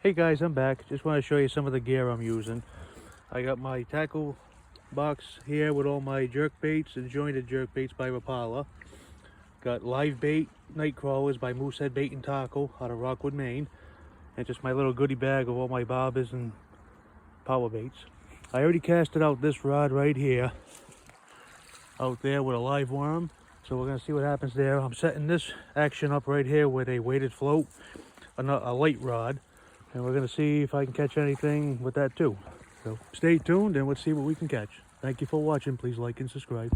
Hey guys, I'm back. Just want to show you some of the gear I'm using. I got my tackle box here with all my jerk baits and jointed jerk baits by Rapala. Got live bait Nightcrawlers by MooseHead Bait and Tackle out of Rockwood, Maine. And just my little goodie bag of all my bobbers and power baits. I already casted out this rod right here out there with a live worm. So we're going to see what happens there. I'm setting this action up right here with a weighted float, a light rod. And we're going to see if I can catch anything with that too. So stay tuned and let's see what we can catch. Thank you for watching. Please like and subscribe.